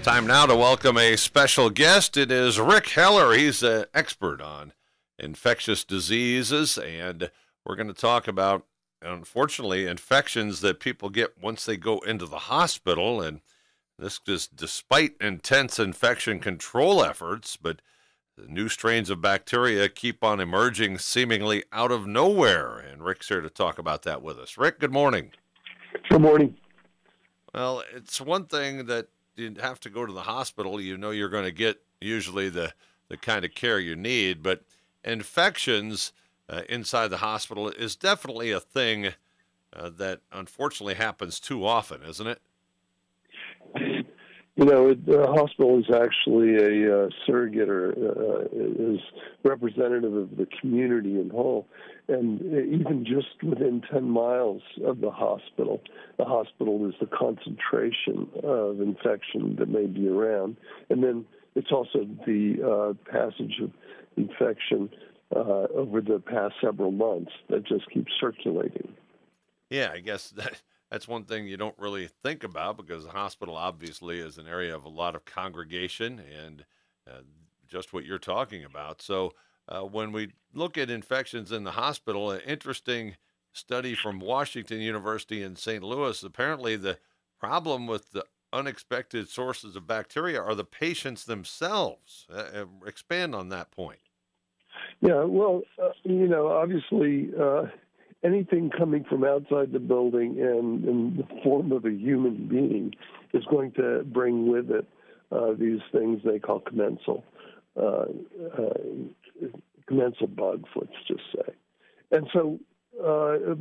Time now to welcome a special guest. It is Rik Heller. He's an expert on infectious diseases, and we're going to talk about, unfortunately, infections that people get once they go into the hospital. And this is despite intense infection control efforts, but the new strains of bacteria keep on emerging seemingly out of nowhere. And Rik's here to talk about that with us. Rik, good morning. Good morning. Well, it's one thing that you have to go to the hospital. You know you're going to get usually the kind of care you need, but infections inside the hospital is definitely a thing that unfortunately happens too often, isn't it? You know, the hospital is actually a surrogate or is representative of the community in whole. And even just within 10 miles of the hospital is the concentration of infection that may be around. And then it's also the passage of infection over the past several months that just keeps circulating. Yeah, I guess that's one thing you don't really think about because the hospital obviously is an area of a lot of congregation and just what you're talking about. So when we look at infections in the hospital, an interesting study from Washington University in St. Louis, apparently the problem with the unexpected sources of bacteria are the patients themselves. Expand on that point. Yeah, well, obviously anything coming from outside the building and in the form of a human being is going to bring with it these things they call commensal bugs, let's just say. And so,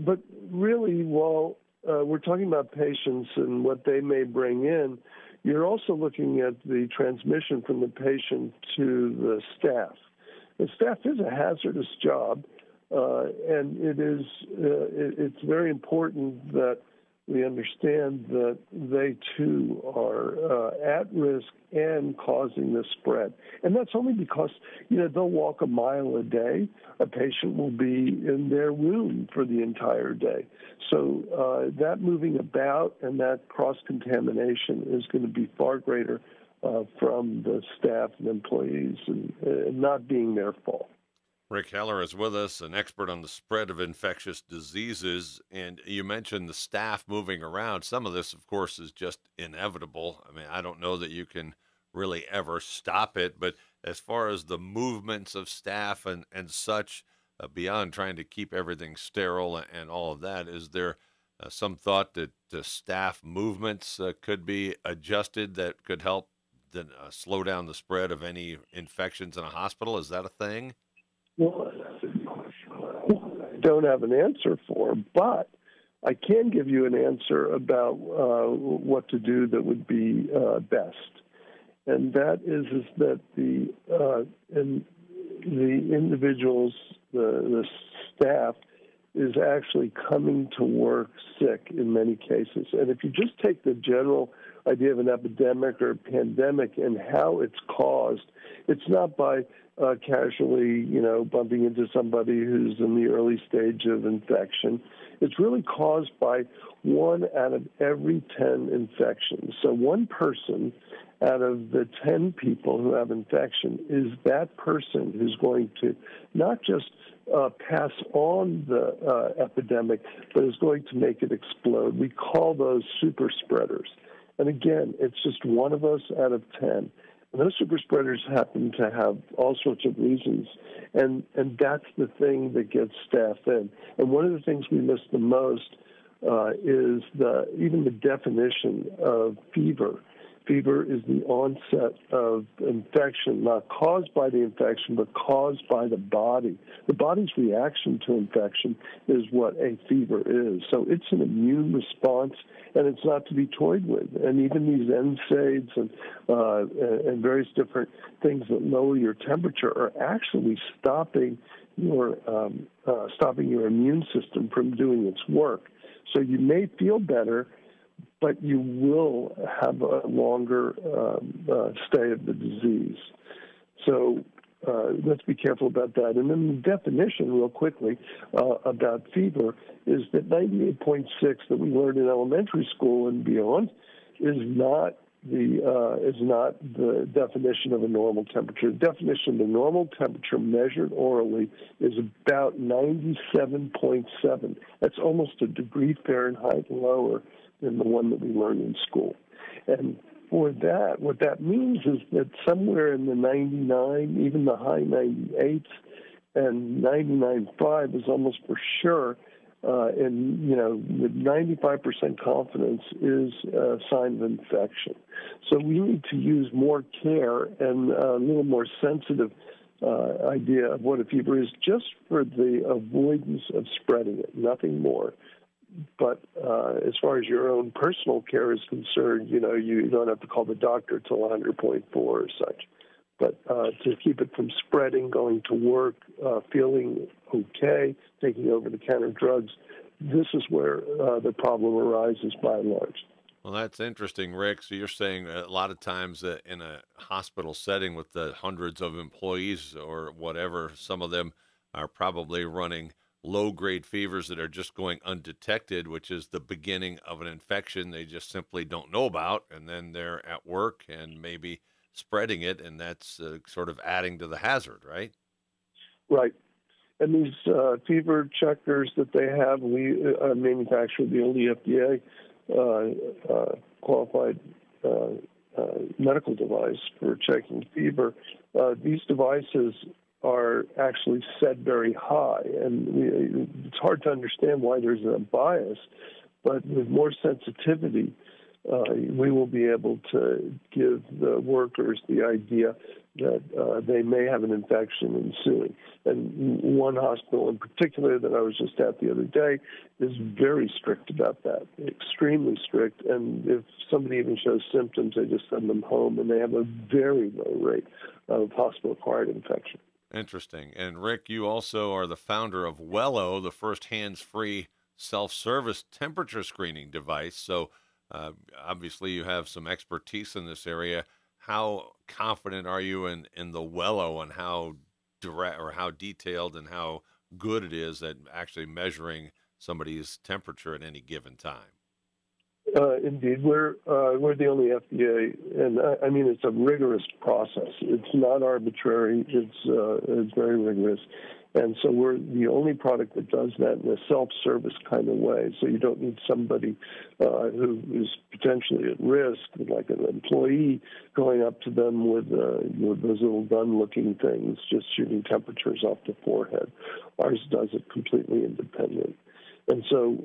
but really, while we're talking about patients and what they may bring in, you're also looking at the transmission from the patient to the staff. The staff is a hazardous job. And it's very important that we understand that they, too, are at risk and causing the spread. And that's only because, they'll walk a mile a day. A patient will be in their room for the entire day. So that moving about and that cross-contamination is going to be far greater from the staff and employees and not being their fault. Rik Heller is with us, an expert on the spread of infectious diseases. And you mentioned the staff moving around. Some of this, of course, is just inevitable. I mean, I don't know that you can really ever stop it. But as far as the movements of staff and such, beyond trying to keep everything sterile and all of that, is there some thought that staff movements could be adjusted that could help slow down the spread of any infections in a hospital? Is that a thing? Well, I don't have an answer for, but I can give you an answer about what to do that would be best, and that is that the individuals, the staff, is actually coming to work sick in many cases. And if you just take the general idea of an epidemic or pandemic and how it's caused, it's not by casually, bumping into somebody who's in the early stage of infection. It's really caused by 1 out of every 10 infections. So one person out of the 10 people who have infection is that person who's going to not just pass on the epidemic, but is going to make it explode. We call those super spreaders. And again, it's just one of us out of 10. And those super spreaders happen to have all sorts of reasons, and that's the thing that gets staff in. And one of the things we miss the most is even the definition of fever. Fever is the onset of infection, not caused by the infection, but caused by the body. The body's reaction to infection is what a fever is. So it's an immune response, and it's not to be toyed with. And even these NSAIDs and various different things that lower your temperature are actually stopping your immune system from doing its work. So you may feel better, but you will have a longer stay of the disease. So let's be careful about that. And then the definition, real quickly, about fever is that 98.6 that we learned in elementary school and beyond is not is not the definition of a normal temperature. The definition of a normal temperature measured orally is about 97.7. That's almost a degree Fahrenheit lower than the one that we learned in school. And for that, what that means is that somewhere in the 99, even the high 98s, and 99.5 is almost for sure, and with 95% confidence is a sign of infection. So we need to use more care and a little more sensitive idea of what a fever is, just for the avoidance of spreading it, nothing more. But as far as your own personal care is concerned, you don't have to call the doctor till 100.4 or such. But to keep it from spreading, going to work, feeling okay, taking over-the-counter drugs, this is where the problem arises by and large. Well, that's interesting, Rick. So you're saying a lot of times in a hospital setting with the hundreds of employees or whatever, some of them are probably running low-grade fevers that are just going undetected, which is the beginning of an infection they just simply don't know about, and then they're at work and maybe spreading it, and that's sort of adding to the hazard, right? Right. And these fever checkers that they have, we manufacture the only FDA qualified medical device for checking fever. These devices are actually set very high, and it's hard to understand why there's a bias, but with more sensitivity, we will be able to give the workers the idea that they may have an infection ensuing. And one hospital in particular that I was just at the other day is very strict about that, extremely strict. And if somebody even shows symptoms, they just send them home, and they have a very low rate of hospital-acquired infection. Interesting. And Rick, you also are the founder of Wello, the first hands-free self-service temperature screening device. So obviously you have some expertise in this area. How confident are you in the Wello, and how direct or how detailed and how good it is at actually measuring somebody's temperature at any given time? Indeed, we're the only FDA, and I mean it's a rigorous process. It's not arbitrary. It's very rigorous, and so we're the only product that does that in a self-service kind of way. So you don't need somebody who is potentially at risk, like an employee, going up to them with those little gun-looking things, just shooting temperatures off the forehead. Ours does it completely independent. And so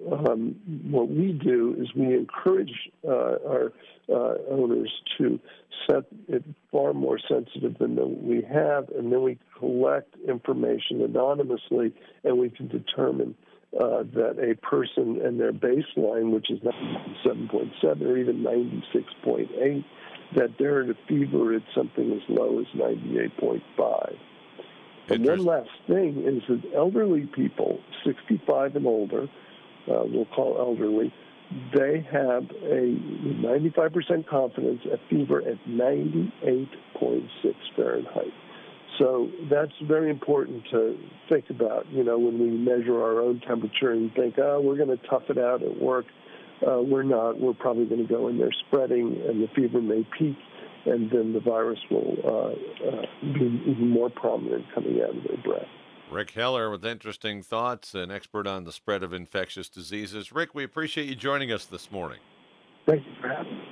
what we do is we encourage our owners to set it far more sensitive than we have, and then we collect information anonymously, and we can determine that a person and their baseline, which is 97.7 or even 96.8, that they're in a fever at something as low as 98.5. And one last thing is that elderly people, 65 and older, we'll call elderly, they have a 95% confidence at fever at 98.6 Fahrenheit. So that's very important to think about, when we measure our own temperature and think, we're going to tough it out at work. We're not. We're probably going to go in there spreading, and the fever may peak, and then the virus will be even more prominent coming out of their breath. Rik Heller with interesting thoughts, an expert on the spread of infectious diseases. Rick, we appreciate you joining us this morning. Thank you for having me.